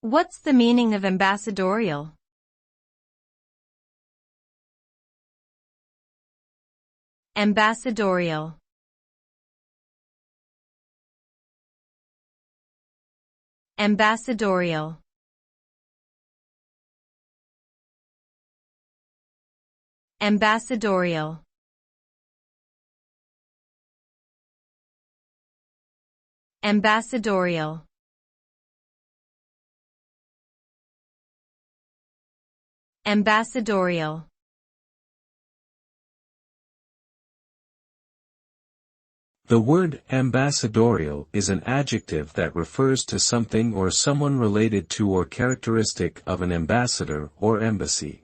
What's the meaning of ambassadorial? Ambassadorial. Ambassadorial. Ambassadorial. Ambassadorial. Ambassadorial. The word ambassadorial is an adjective that refers to something or someone related to or characteristic of an ambassador or embassy.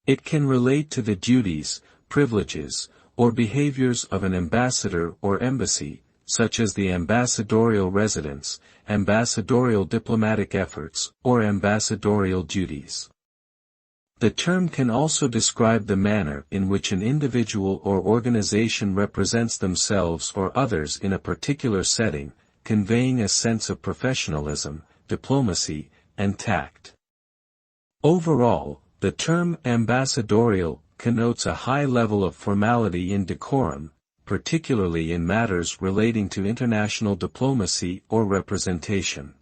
It can relate to the duties, privileges, or behaviors of an ambassador or embassy, such as the ambassadorial residence, ambassadorial diplomatic efforts, or ambassadorial duties. The term can also describe the manner in which an individual or organization represents themselves or others in a particular setting, conveying a sense of professionalism, diplomacy, and tact. Overall, the term ambassadorial connotes a high level of formality and decorum, particularly in matters relating to international diplomacy or representation.